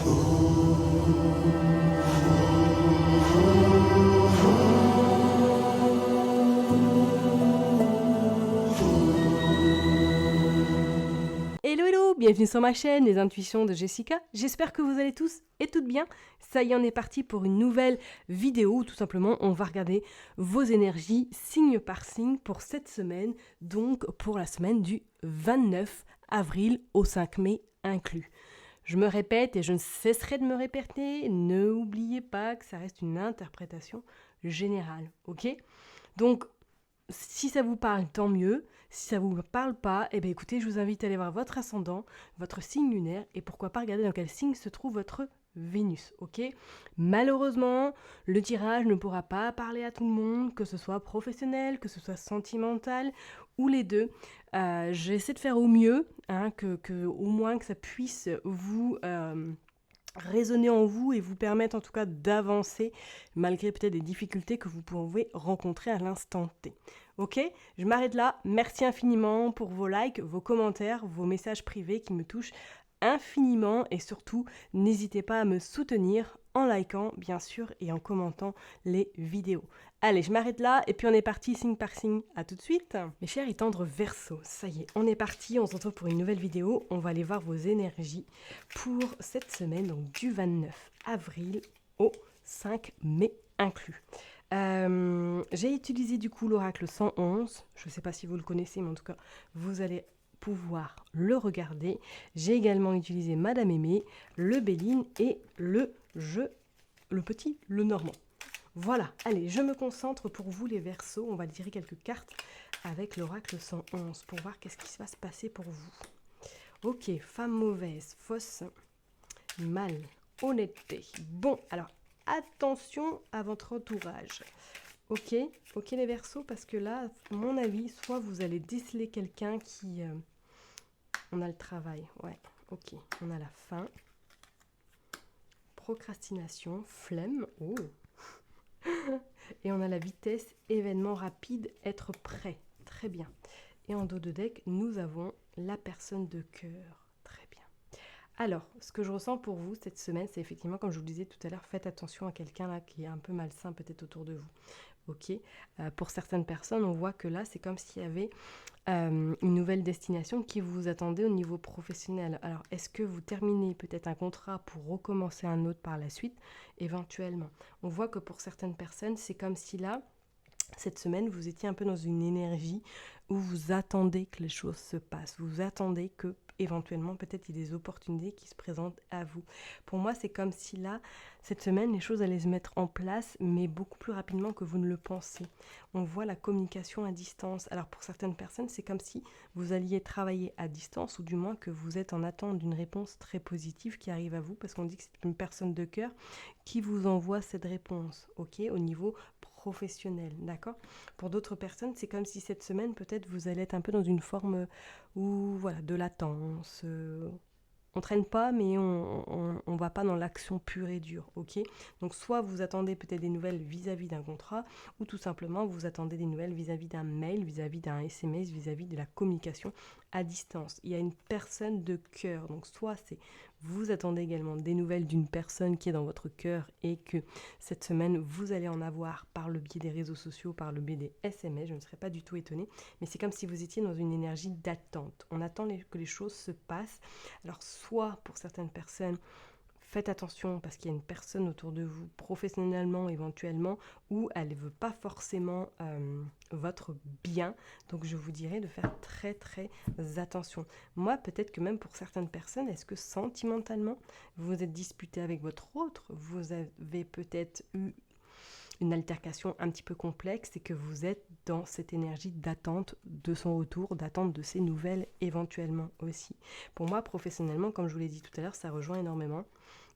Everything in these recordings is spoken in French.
Hello hello, bienvenue sur ma chaîne Les Intuitions de Jessica. J'espère que vous allez tous et toutes bien. Ça y est, on est parti pour une nouvelle vidéo où tout simplement on va regarder vos énergies signe par signe pour cette semaine, donc pour la semaine du 29 avril au 5 mai inclus. Je me répète et je ne cesserai de me répéter, n'oubliez pas que ça reste une interprétation générale, ok ? Donc, si ça vous parle, tant mieux. Si ça ne vous parle pas, eh bien écoutez, je vous invite à aller voir votre ascendant, votre signe lunaire, et pourquoi pas regarder dans quel signe se trouve votre Vénus, ok ? Malheureusement, le tirage ne pourra pas parler à tout le monde, que ce soit professionnel, que ce soit sentimental, ou les deux. J'essaie de faire au mieux, au moins que ça puisse vous... résonner en vous et vous permettre en tout cas d'avancer malgré peut-être des difficultés que vous pouvez rencontrer à l'instant T. Ok ? Je m'arrête là. Merci infiniment pour vos likes, vos commentaires, vos messages privés qui me touchent infiniment et surtout n'hésitez pas à me soutenir en likant bien sûr et en commentant les vidéos. Allez, je m'arrête là et puis on est parti signe par signe. À tout de suite. Mes chers et tendres Verseaux, ça y est, on est parti, on se retrouve pour une nouvelle vidéo. On va aller voir vos énergies pour cette semaine, donc du 29 avril au 5 mai inclus. J'ai utilisé du coup l'oracle 111, je ne sais pas si vous le connaissez, mais en tout cas, vous allez pouvoir le regarder. J'ai également utilisé Madame Aimée, le Béline et le petit Lenormand. Voilà, allez, je me concentre pour vous les Verseaux. On va tirer quelques cartes avec l'oracle 111 pour voir qu'est-ce qui va se passer pour vous. Ok, femme mauvaise, fausse, mal, honnêteté. Bon, alors attention à votre entourage. Ok les Verseaux, parce que là, à mon avis, soit vous allez déceler quelqu'un qui... on a le travail, ouais, ok. On a la faim, procrastination, flemme, oh. Et on a la vitesse, événement rapide, être prêt, très bien. Et en dos de deck, nous avons la personne de cœur, très bien. Alors, ce que je ressens pour vous cette semaine, c'est effectivement, comme je vous le disais tout à l'heure, faites attention à quelqu'un là qui est un peu malsain peut-être autour de vous. Ok, pour certaines personnes, on voit que là, c'est comme s'il y avait une nouvelle destination qui vous attendait au niveau professionnel. Alors, est-ce que vous terminez peut-être un contrat pour recommencer un autre par la suite ? Éventuellement. On voit que pour certaines personnes, c'est comme si là, cette semaine, vous étiez un peu dans une énergie où vous attendez que les choses se passent. Vous attendez que, éventuellement, peut-être il y ait des opportunités qui se présentent à vous. Pour moi, c'est comme si là, cette semaine, les choses allaient se mettre en place, mais beaucoup plus rapidement que vous ne le pensez. On voit la communication à distance. Alors, pour certaines personnes, c'est comme si vous alliez travailler à distance, ou du moins que vous êtes en attente d'une réponse très positive qui arrive à vous, parce qu'on dit que c'est une personne de cœur qui vous envoie cette réponse, ok, au niveau professionnel, d'accord ? Pour d'autres personnes, c'est comme si cette semaine, peut-être, vous allez être un peu dans une forme où, voilà, de latence. On traîne pas, mais on va pas dans l'action pure et dure, ok ? Donc, soit vous attendez peut-être des nouvelles vis-à-vis d'un contrat, ou tout simplement, vous attendez des nouvelles vis-à-vis d'un mail, vis-à-vis d'un SMS, vis-à-vis de la communication à distance. Il y a une personne de cœur, donc soit c'est vous attendez également des nouvelles d'une personne qui est dans votre cœur et que cette semaine, vous allez en avoir par le biais des réseaux sociaux, par le biais des SMS, je ne serais pas du tout étonnée, mais c'est comme si vous étiez dans une énergie d'attente. On attend que les choses se passent. Alors, soit pour certaines personnes, faites attention parce qu'il y a une personne autour de vous, professionnellement éventuellement, où elle ne veut pas forcément votre bien. Donc je vous dirais de faire très très attention. Moi, peut-être que même pour certaines personnes, est-ce que sentimentalement, vous vous êtes disputé avec votre autre ? Vous avez peut-être eu une altercation un petit peu complexe et que vous êtes dans cette énergie d'attente de son retour, d'attente de ses nouvelles éventuellement aussi. Pour moi, professionnellement, comme je vous l'ai dit tout à l'heure, ça rejoint énormément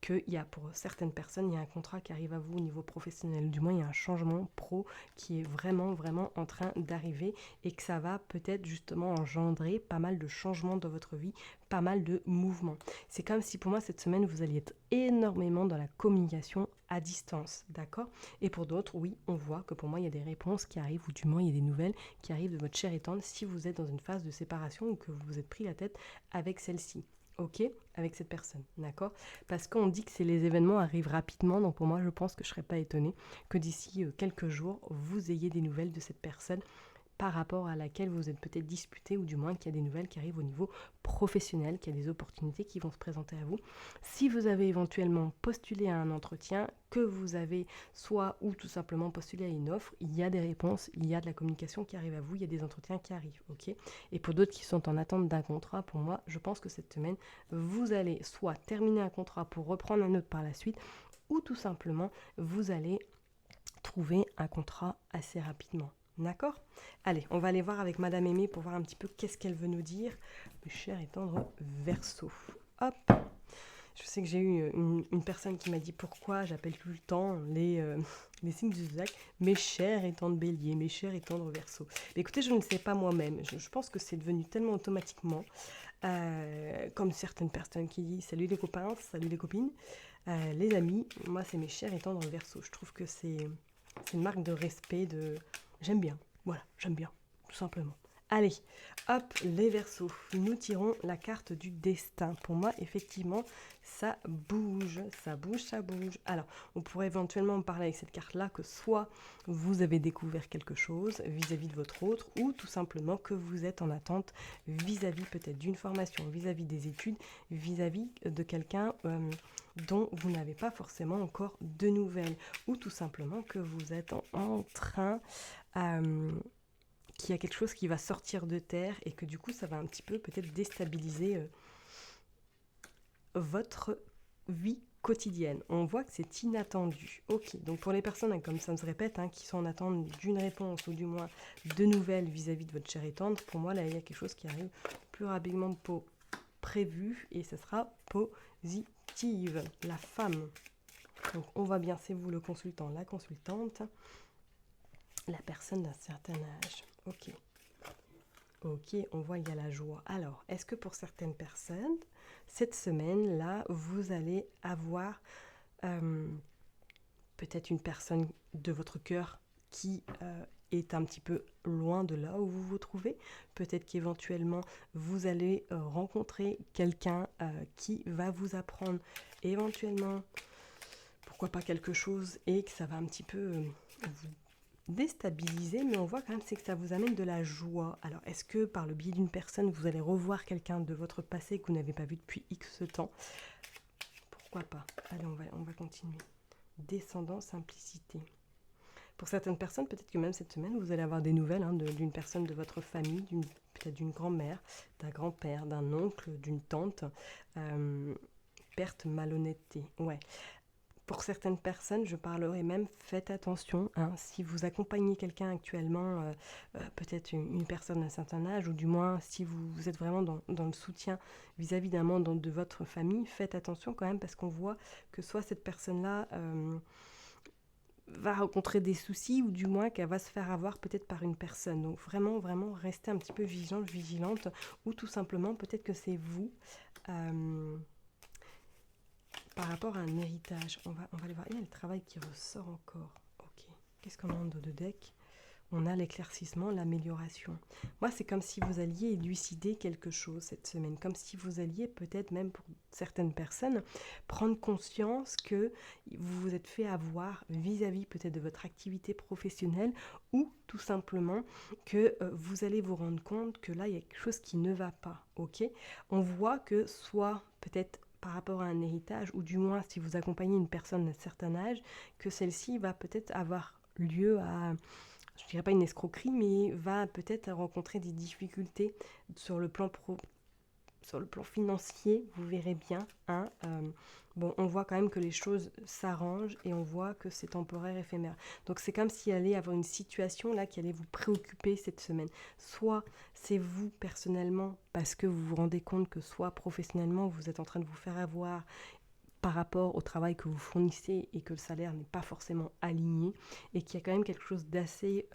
qu'il y a pour certaines personnes, il y a un contrat qui arrive à vous au niveau professionnel. Du moins, il y a un changement pro qui est vraiment, vraiment en train d'arriver et que ça va peut-être justement engendrer pas mal de changements dans votre vie, pas mal de mouvements. C'est comme si pour moi, cette semaine, vous alliez être énormément dans la communication à distance, d'accord ? Et pour d'autres, oui, on voit que pour moi, il y a des réponses qui arrivent ou du moins, il y a des nouvelles qui arrivent de votre chère et tendre si vous êtes dans une phase de séparation ou que vous vous êtes pris la tête avec celle-ci. ok, avec cette personne, d'accord? Parce qu'on dit que les événements arrivent rapidement, donc pour moi, je pense que je ne serais pas étonnée que d'ici quelques jours, vous ayez des nouvelles de cette personne par rapport à laquelle vous êtes peut-être disputé, ou du moins qu'il y a des nouvelles qui arrivent au niveau professionnel, qu'il y a des opportunités qui vont se présenter à vous. Si vous avez éventuellement postulé à un entretien, que vous avez soit ou tout simplement postulé à une offre, il y a des réponses, il y a de la communication qui arrive à vous, il y a des entretiens qui arrivent, ok? Et pour d'autres qui sont en attente d'un contrat, pour moi, je pense que cette semaine, vous allez soit terminer un contrat pour reprendre un autre par la suite, ou tout simplement, vous allez trouver un contrat assez rapidement. D'accord? Allez, on va aller voir avec Madame Aimée pour voir un petit peu qu'est-ce qu'elle veut nous dire. Mes chers et tendres Verseaux. Hop! Je sais que j'ai eu une personne qui m'a dit pourquoi j'appelle tout le temps les signes du zodiaque mes chers et tendres Bélier, mes chers et tendres Verseaux. Mais écoutez, je ne sais pas moi-même. Je pense que c'est devenu tellement automatiquement, comme certaines personnes qui disent salut les copains, salut les copines, les amis. Moi, c'est mes chers et tendres Verseaux. Je trouve que c'est une marque de respect, de j'aime bien. Voilà, j'aime bien, tout simplement. Allez, hop, les Verseaux. Nous tirons la carte du destin. Pour moi, effectivement, ça bouge, ça bouge, ça bouge. Alors, on pourrait éventuellement parler avec cette carte-là que soit vous avez découvert quelque chose vis-à-vis de votre autre, ou tout simplement que vous êtes en attente vis-à-vis peut-être d'une formation, vis-à-vis des études, vis-à-vis de quelqu'un dont vous n'avez pas forcément encore de nouvelles, ou tout simplement que vous êtes en train qu'il y a quelque chose qui va sortir de terre et que du coup ça va un petit peu peut-être déstabiliser votre vie quotidienne. On voit que c'est inattendu. Ok, donc pour les personnes, comme ça se répète, qui sont en attente d'une réponse ou du moins de nouvelles vis-à-vis de votre chère et tendre, pour moi là il y a quelque chose qui arrive plus rapidement que prévu et ce sera positive. La femme. Donc on voit bien, c'est vous le consultant, la consultante, la personne d'un certain âge. Ok. Ok, on voit il y a la joie. Alors, est-ce que pour certaines personnes, cette semaine-là, vous allez avoir peut-être une personne de votre cœur qui est un petit peu loin de là où vous vous trouvez. Peut-être qu'éventuellement, vous allez rencontrer quelqu'un qui va vous apprendre éventuellement, pourquoi pas quelque chose, et que ça va un petit peu vous déstabiliser, mais on voit quand même c'est que ça vous amène de la joie. Alors, est-ce que par le biais d'une personne, vous allez revoir quelqu'un de votre passé que vous n'avez pas vu depuis X temps? Pourquoi pas? Allez, on va continuer. Descendant, simplicité. Pour certaines personnes, peut-être que même cette semaine, vous allez avoir des nouvelles d'une personne de votre famille, peut-être d'une grand-mère, d'un grand-père, d'un oncle, d'une tante. Perte, malhonnêteté. Ouais. Pour certaines personnes, je parlerai même, faites attention, si vous accompagnez quelqu'un actuellement, peut-être une personne d'un certain âge, ou du moins si vous êtes vraiment dans le soutien vis-à-vis d'un membre de votre famille, faites attention quand même parce qu'on voit que soit cette personne-là va rencontrer des soucis ou du moins qu'elle va se faire avoir peut-être par une personne. Donc vraiment, vraiment, restez un petit peu vigilante ou tout simplement peut-être que c'est vous... par rapport à un héritage, on va aller voir. Il y a le travail qui ressort encore. Ok. Qu'est-ce qu'on a en dos de deck? On a l'éclaircissement, l'amélioration. Moi, c'est comme si vous alliez élucider quelque chose cette semaine. Comme si vous alliez, peut-être même pour certaines personnes, prendre conscience que vous vous êtes fait avoir vis-à-vis peut-être de votre activité professionnelle ou tout simplement que vous allez vous rendre compte que là, il y a quelque chose qui ne va pas. Ok. On voit que soit peut-être par rapport à un héritage, ou du moins si vous accompagnez une personne d'un certain âge, que celle-ci va peut-être avoir lieu à, je ne dirais pas une escroquerie, mais va peut-être rencontrer des difficultés sur le plan financier, vous verrez bien. Bon, on voit quand même que les choses s'arrangent et on voit que c'est temporaire, éphémère. Donc c'est comme s'il allait y avoir une situation là qui allait vous préoccuper cette semaine. Soit c'est vous personnellement parce que vous vous rendez compte que soit professionnellement vous êtes en train de vous faire avoir par rapport au travail que vous fournissez et que le salaire n'est pas forcément aligné et qu'il y a quand même quelque chose d'assez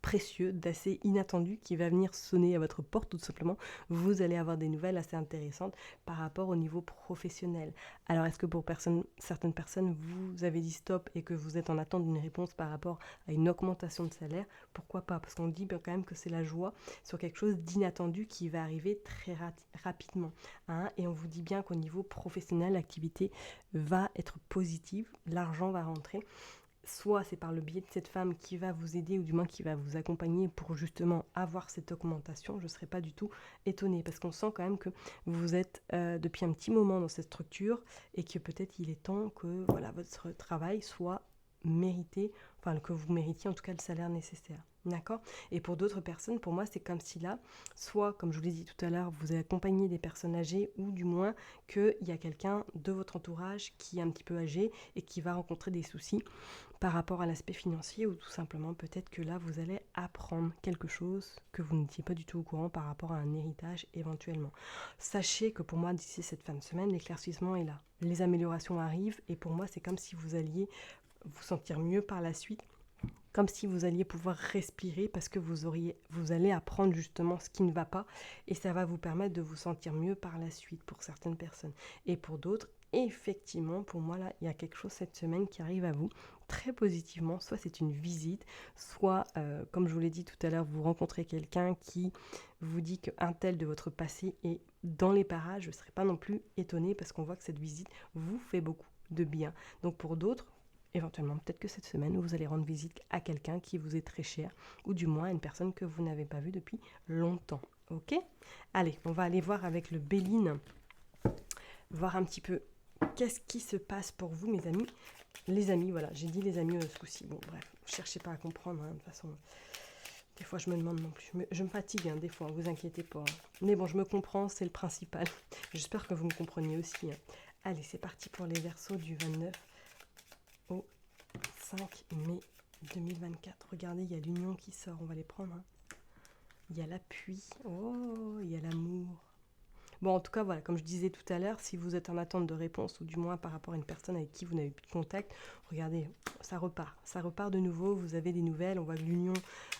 précieux, d'assez inattendu qui va venir sonner à votre porte tout simplement. Vous allez avoir des nouvelles assez intéressantes par rapport au niveau professionnel. Alors est-ce que pour certaines personnes, vous avez dit stop et que vous êtes en attente d'une réponse par rapport à une augmentation de salaire? Pourquoi pas? Parce qu'on dit bien quand même que c'est la joie sur quelque chose d'inattendu qui va arriver très rapidement. Hein, et on vous dit bien qu'au niveau professionnel, l'activité va être positive, l'argent va rentrer. Soit c'est par le biais de cette femme qui va vous aider ou du moins qui va vous accompagner pour justement avoir cette augmentation. Je ne serais pas du tout étonnée parce qu'on sent quand même que vous êtes depuis un petit moment dans cette structure et que peut-être il est temps que voilà, votre travail soit mérité, enfin que vous méritiez en tout cas le salaire nécessaire. D'accord? Et pour d'autres personnes, pour moi, c'est comme si là, soit, comme je vous l'ai dit tout à l'heure, vous accompagnez des personnes âgées ou du moins qu'il y a quelqu'un de votre entourage qui est un petit peu âgé et qui va rencontrer des soucis par rapport à l'aspect financier ou tout simplement peut-être que là, vous allez apprendre quelque chose que vous n'étiez pas du tout au courant par rapport à un héritage éventuellement. Sachez que pour moi, d'ici cette fin de semaine, l'éclaircissement est là. Les améliorations arrivent et pour moi, c'est comme si vous alliez vous sentir mieux par la suite, comme si vous alliez pouvoir respirer parce que vous allez apprendre justement ce qui ne va pas et ça va vous permettre de vous sentir mieux par la suite pour certaines personnes. Et pour d'autres, effectivement, pour moi là, il y a quelque chose cette semaine qui arrive à vous très positivement, soit c'est une visite, soit comme je vous l'ai dit tout à l'heure, vous rencontrez quelqu'un qui vous dit qu'un tel de votre passé est dans les parages. Je ne serais pas non plus étonnée parce qu'on voit que cette visite vous fait beaucoup de bien. Donc pour d'autres, éventuellement, peut-être que cette semaine, vous allez rendre visite à quelqu'un qui vous est très cher, ou du moins à une personne que vous n'avez pas vue depuis longtemps. Ok? Allez, on va aller voir avec le Béline, voir un petit peu qu'est-ce qui se passe pour vous, mes amis. Les amis, voilà, j'ai dit les amis ce coup-ci. Bon, bref, ne cherchez pas à comprendre, hein, de toute façon. Des fois, je me demande non plus. Je me fatigue, hein, des fois, vous inquiétez pas. Mais bon, je me comprends, c'est le principal. J'espère que vous me compreniez aussi. Hein. Allez, c'est parti pour les Verseaux du 29 au 5 mai 2024. Regardez, il y a l'union qui sort, on va les prendre. Hein. Il y a l'appui, oh, il y a l'amour. Bon, en tout cas, voilà, comme je disais tout à l'heure, si vous êtes en attente de réponse, ou du moins par rapport à une personne avec qui vous n'avez plus de contact, regardez, ça repart de nouveau, vous avez des nouvelles, on voit que l'union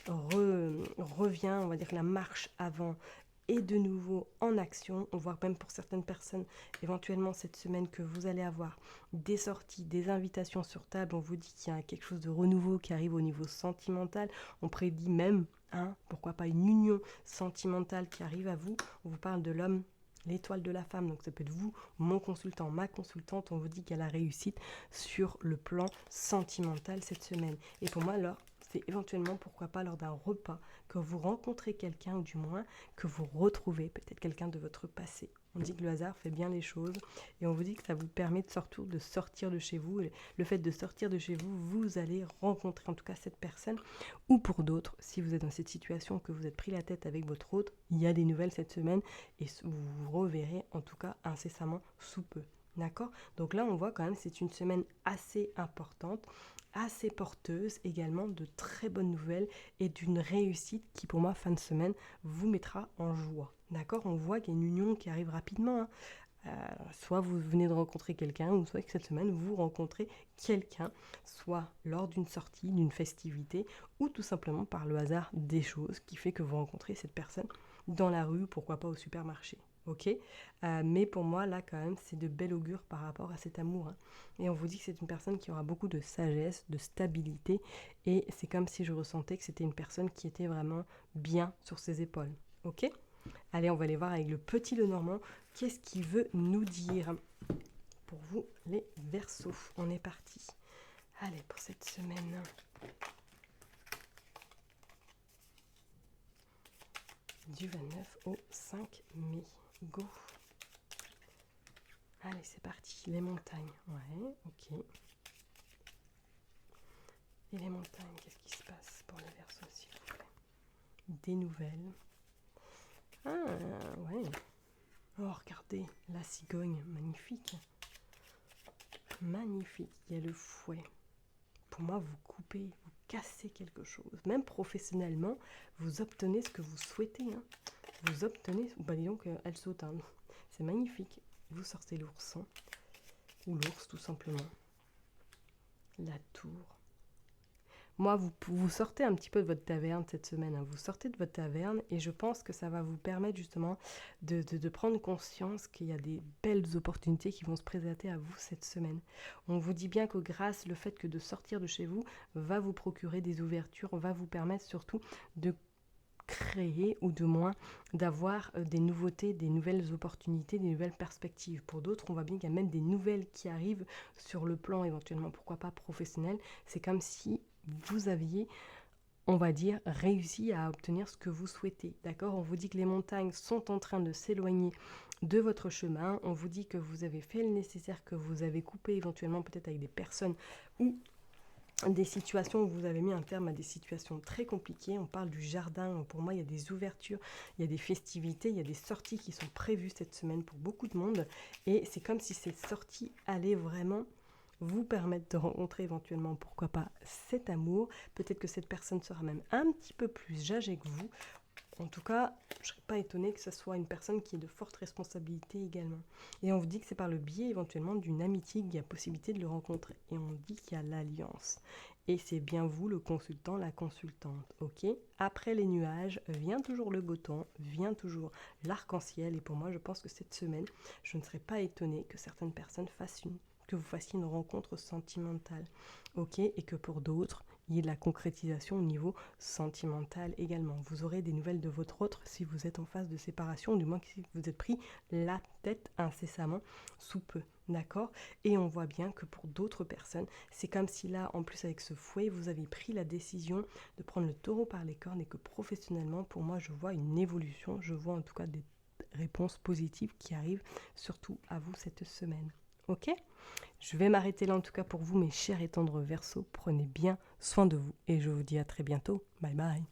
revient, on va dire que la marche avant est de nouveau en action. On voit même pour certaines personnes, éventuellement cette semaine, que vous allez avoir des sorties, des invitations sur table. On vous dit qu'il y a quelque chose de renouveau qui arrive au niveau sentimental. On prédit même, pourquoi pas une union sentimentale qui arrive à vous. On vous parle de l'homme, l'étoile de la femme, donc ça peut être vous, mon consultant, ma consultante. On vous dit qu'il y a la réussite sur le plan sentimental cette semaine. Et pour moi, alors, c'est éventuellement, pourquoi pas, lors d'un repas, que vous rencontrez quelqu'un, ou du moins que vous retrouvez peut-être quelqu'un de votre passé. On dit que le hasard fait bien les choses, et on vous dit que ça vous permet de sortir de chez vous. Et le fait de sortir de chez vous, vous allez rencontrer en tout cas cette personne. Ou pour d'autres, si vous êtes dans cette situation que vous êtes pris la tête avec votre autre, il y a des nouvelles cette semaine, et vous vous reverrez en tout cas incessamment sous peu. D'accord? Donc là, on voit quand même, c'est une semaine assez importante, assez porteuse également de très bonnes nouvelles et d'une réussite qui, pour moi, fin de semaine, vous mettra en joie. D'accord? On voit qu'il y a une union qui arrive rapidement. Hein. Soit vous venez de rencontrer quelqu'un, ou soit que cette semaine, vous rencontrez quelqu'un, soit lors d'une sortie, d'une festivité, ou tout simplement par le hasard des choses qui fait que vous rencontrez cette personne dans la rue, pourquoi pas au supermarché. Ok, mais pour moi là quand même c'est de bel augure par rapport à cet amour, hein. Et on vous dit que c'est une personne qui aura beaucoup de sagesse, de stabilité, et c'est comme si je ressentais que c'était une personne qui était vraiment bien sur ses épaules. Ok, allez, on va aller voir avec le petit Lenormand qu'est-ce qu'il veut nous dire pour vous les Verseaux. On est parti. Allez, pour cette semaine. Du 29 au 5 mai. Go. Allez, c'est parti. Les montagnes. Ouais, ok. Et les montagnes, qu'est-ce qui se passe pour les Verseaux, s'il vous plaît? Des nouvelles. Ah, ouais. Oh, regardez, la cigogne, magnifique. Magnifique. Il y a le fouet. Pour moi, vous coupez, vous cassez quelque chose. Même professionnellement, vous obtenez ce que vous souhaitez. Hein. Vous obtenez... Bah, dis donc, elle saute. Hein. C'est magnifique. Vous sortez l'ourson. Ou l'ours, tout simplement. La tour. Moi, vous sortez un petit peu de votre taverne cette semaine, hein. Vous sortez de votre taverne et je pense que ça va vous permettre justement de prendre conscience qu'il y a des belles opportunités qui vont se présenter à vous cette semaine. On vous dit bien que grâce le fait que de sortir de chez vous va vous procurer des ouvertures, va vous permettre surtout de créer ou de moins d'avoir des nouveautés, des nouvelles opportunités, des nouvelles perspectives. Pour d'autres, on voit bien qu'il y a même des nouvelles qui arrivent sur le plan éventuellement, pourquoi pas professionnel. C'est comme si vous aviez, on va dire, réussi à obtenir ce que vous souhaitez. D'accord? On vous dit que les montagnes sont en train de s'éloigner de votre chemin. On vous dit que vous avez fait le nécessaire, que vous avez coupé éventuellement peut-être avec des personnes ou des situations où vous avez mis un terme à des situations très compliquées. On parle du jardin. Pour moi, il y a des ouvertures, il y a des festivités, il y a des sorties qui sont prévues cette semaine pour beaucoup de monde. Et c'est comme si ces sorties allaient vraiment vous permettre de rencontrer éventuellement, pourquoi pas, cet amour. Peut-être que cette personne sera même un petit peu plus âgée que vous. En tout cas, je ne serais pas étonnée que ce soit une personne qui ait de fortes responsabilités également. Et on vous dit que c'est par le biais éventuellement d'une amitié qu'il y a possibilité de le rencontrer. Et on dit qu'il y a l'alliance. Et c'est bien vous, le consultant, la consultante. Ok? Après les nuages, vient toujours le beau temps, vient toujours l'arc-en-ciel. Et pour moi, je pense que cette semaine, je ne serais pas étonnée que certaines personnes que vous fassiez une rencontre sentimentale. Ok? Et que pour d'autres, il y ait de la concrétisation au niveau sentimental également. Vous aurez des nouvelles de votre autre si vous êtes en phase de séparation, ou du moins si vous êtes pris la tête incessamment sous peu. D'accord? Et on voit bien que pour d'autres personnes, c'est comme si là, en plus avec ce fouet, vous avez pris la décision de prendre le taureau par les cornes et que professionnellement, pour moi, je vois une évolution. Je vois en tout cas des réponses positives qui arrivent surtout à vous cette semaine. Ok? Je vais m'arrêter là en tout cas pour vous, mes chers et tendres Verseaux. Prenez bien soin de vous et je vous dis à très bientôt. Bye bye.